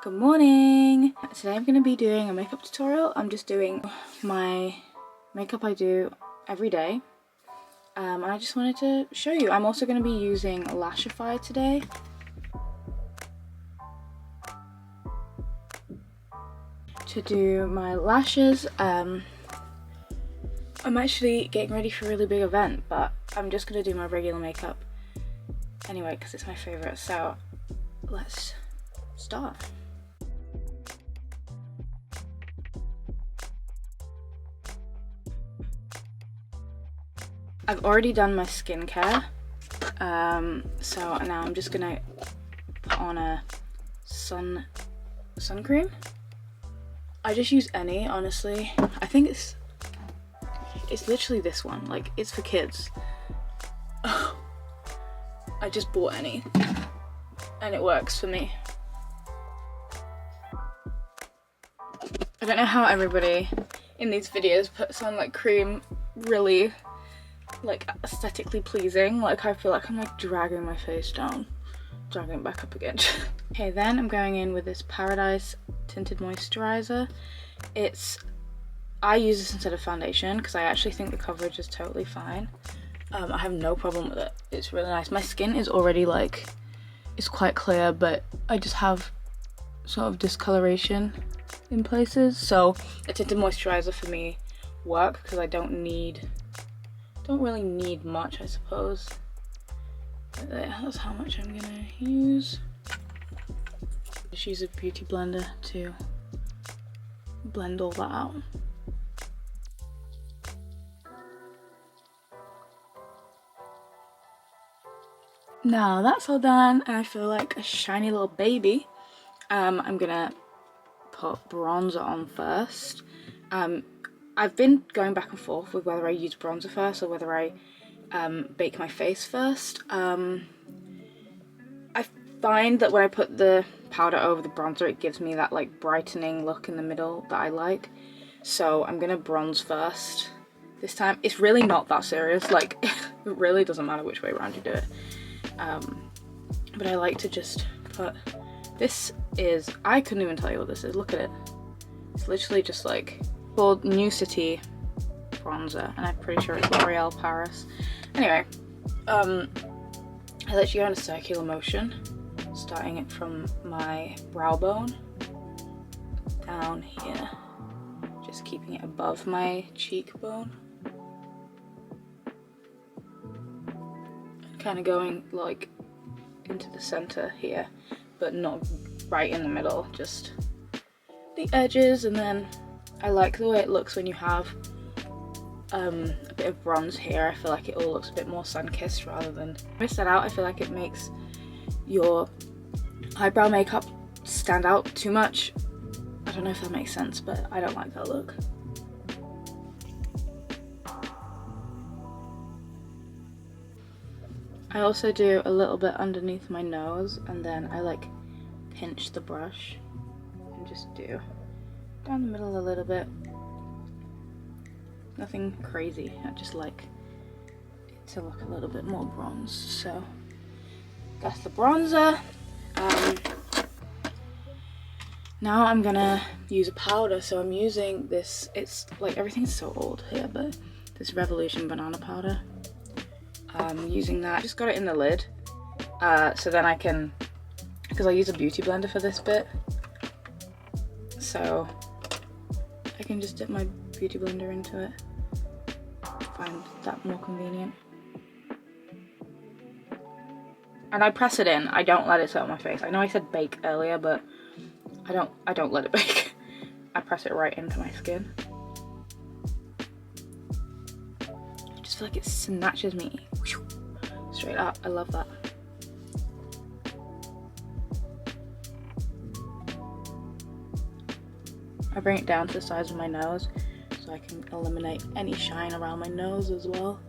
Good morning! Today I'm going to be doing a makeup tutorial. I'm just doing my makeup I do every day. And I just wanted to show you. I'm also going to be using LASHIFY today. To do my lashes. I'm actually getting ready for a really big event, but I'm just going to do my regular makeup anyway because it's my favourite. So let's start. I've already done my skincare, so now I'm just gonna put on a sun cream. I just use any, honestly. I think it's literally this one, like it's for kids. I just bought any and it works for me. I don't know how everybody in these videos puts on like cream really like aesthetically pleasing. Like I feel like I'm like dragging my face down, dragging it back up again. Okay, then I'm going in with this Paradise tinted moisturizer. I use this instead of foundation because I actually think the coverage is totally fine. I have no problem with it. It's really nice. My skin is already like, it's quite clear, but I just have sort of discoloration in places, so a tinted moisturizer for me works because I don't really need much, I suppose. But there, that's how much I'm gonna use. Just use a beauty blender to blend all that out. Now that's all done and I feel like a shiny little baby. I'm gonna put bronzer on first. I've been going back and forth with whether I use bronzer first or whether I bake my face first. I find that when I put the powder over the bronzer, it gives me that like brightening look in the middle that I like. So I'm gonna bronze first this time. It's really not that serious, like it really doesn't matter which way around you do it. But I like to just put, this is, I couldn't even tell you what this is, look at it. It's literally just like called New City bronzer, and I'm pretty sure it's L'Oreal Paris. Anyway, I let you go in a circular motion, starting it from my brow bone down here, just keeping it above my cheekbone, and kind of going like into the center here, but not right in the middle, just the edges. And then I like the way it looks when you have a bit of bronze here. I feel like it all looks a bit more sun-kissed rather than miss that out. I feel like it makes your eyebrow makeup stand out too much. I don't know if that makes sense, but I don't like that look. I also do a little bit underneath my nose, and then I like pinch the brush and just do down the middle a little bit. Nothing crazy, I just like it to look a little bit more bronzed. So that's the bronzer. Now I'm gonna use a powder, so I'm using this, it's like everything's so old here, but this Revolution banana powder. Using that, just got it in the lid, so then I can, because I use a beauty blender for this bit, so I can just dip my beauty blender into it. Find that more convenient. And I press it in, I don't let it sit on my face. I know I said bake earlier, but I don't let it bake. I press it right into my skin. I just feel like it snatches me straight up. I love that. I bring it down to the size of my nose so I can eliminate any shine around my nose as well.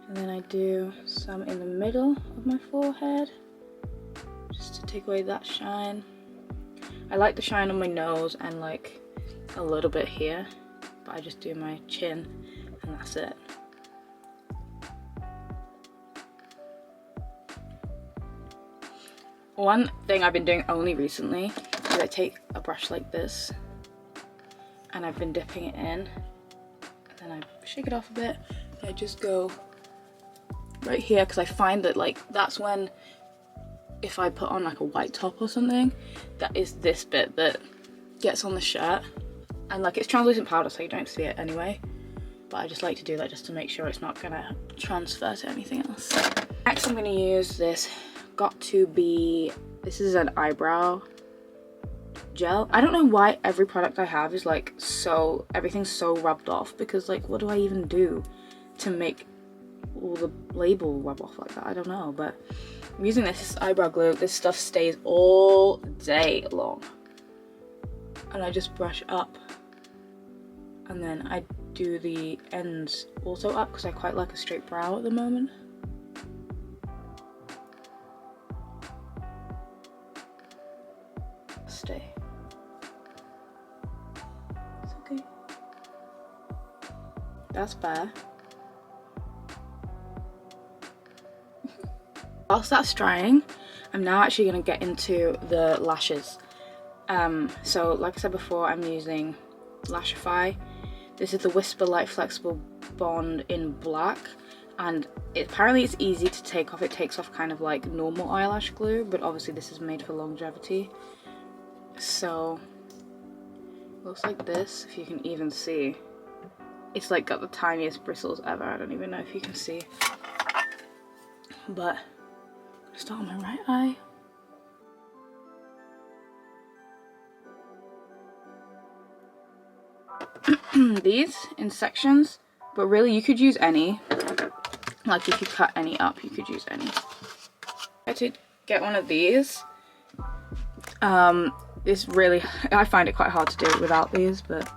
And then I do some in the middle of my forehead, just to take away that shine. I like the shine on my nose and like a little bit here, but I just do my chin and that's it. One thing I've been doing only recently is I take a brush like this and I've been dipping it in and then I shake it off a bit and I just go right here, because I find that like that's when, if I put on like a white top or something, that is this bit that gets on the shirt, and like it's translucent powder so you don't see it anyway, but I just like to do that just to make sure it's not gonna transfer to anything else. Next I'm gonna use this this is an eyebrow gel. I don't know why every product I have is like everything's so rubbed off, because like what do I even do to make all the label rub off like that? I don't know, but I'm using this eyebrow glue. This stuff stays all day long, and I just brush up and then I do the ends also up because I quite like a straight brow at the moment. Stay. It's okay. That's bare. Whilst that's drying, I'm now actually going to get into the lashes. So like I said before, I'm using LASHIFY. This is the Whisper Light Flexible Bond in black, and apparently it's easy to take off. It takes off kind of like normal eyelash glue, but obviously this is made for longevity. So looks like this, if you can even see. It's like got the tiniest bristles ever. I don't even know if you can see, but start on my right eye. These in sections, but really you could use any. Like if you cut any up, you could use any. I had to get one of these. It's really, I find it quite hard to do it without these, but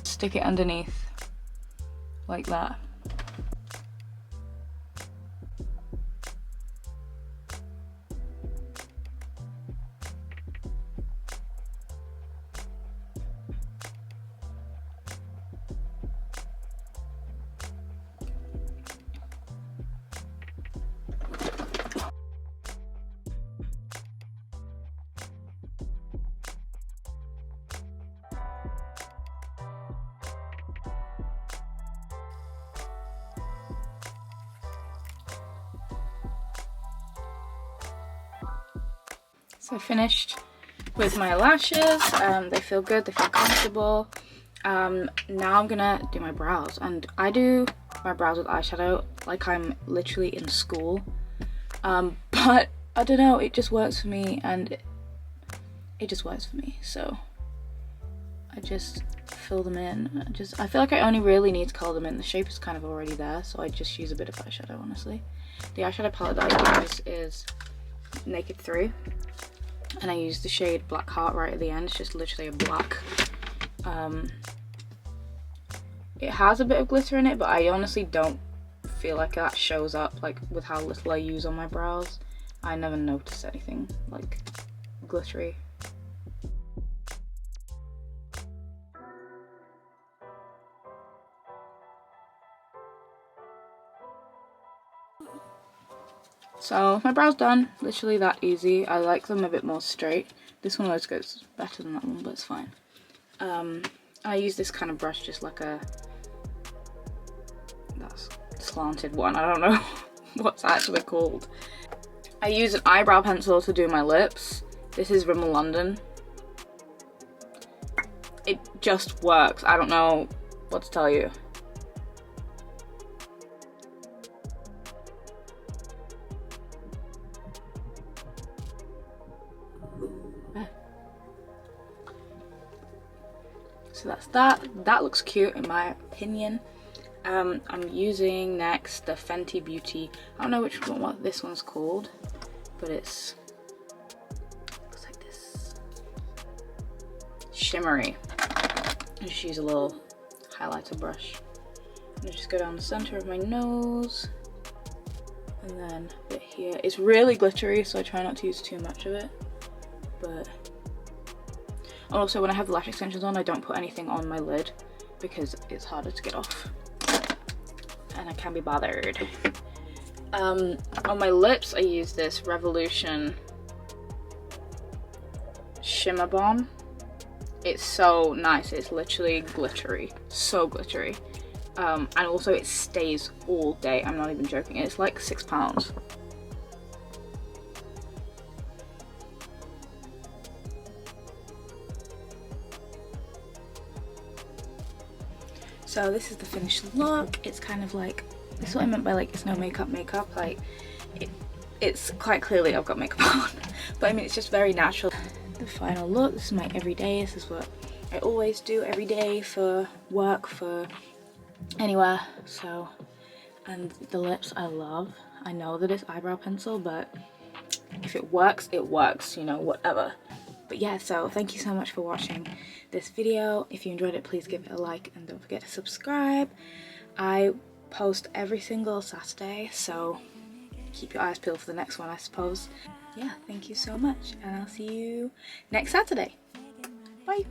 stick it underneath like that. So I finished with my lashes. They feel good, they feel comfortable. Now I'm gonna do my brows, and I do my brows with eyeshadow like I'm literally in school. But I don't know, it just works for me, and it just works for me. So I just fill them in. I feel like I only really need to color them in. The shape is kind of already there, so I just use a bit of eyeshadow, honestly. The eyeshadow palette that I use is Naked 3. And I use the shade Black Heart right at the end. It's just literally a black. It has a bit of glitter in it, but I honestly don't feel like that shows up like with how little I use on my brows. I never notice anything like glittery. So my brow's done, literally that easy. I like them a bit more straight. This one always goes better than that one, but it's fine. I use this kind of brush, just like that's slanted one. I don't know what's actually called. I use an eyebrow pencil to do my lips. This is Rimmel London. It just works. I don't know what to tell you. So that's that. That looks cute in my opinion. I'm using next the Fenty Beauty. I don't know what this one's called, but looks like this. Shimmery. I just use a little highlighter brush. And just go down the center of my nose, and then a bit here. It's really glittery, so I try not to use too much of it. But also when I have the lash extensions on, I don't put anything on my lid because it's harder to get off and I can't be bothered. On my lips I use this Revolution Shimmer Balm. It's so nice. It's literally glittery, so glittery. And also it stays all day. I'm not even joking. It's like £6. So this is the finished look. It's kind of like, this is what I meant by like, it's no makeup. Like, it's quite clearly I've got makeup on. But I mean, it's just very natural. The final look, this is my everyday. This is what I always do every day for work, for anywhere. So, and the lips I love. I know that it's eyebrow pencil, but if it works, you know, whatever. But yeah, so thank you so much for watching this video. If you enjoyed it, please give it a like and don't forget to subscribe. I post every single Saturday, so keep your eyes peeled for the next one, I suppose. Yeah, thank you so much, and I'll see you next Saturday. Bye.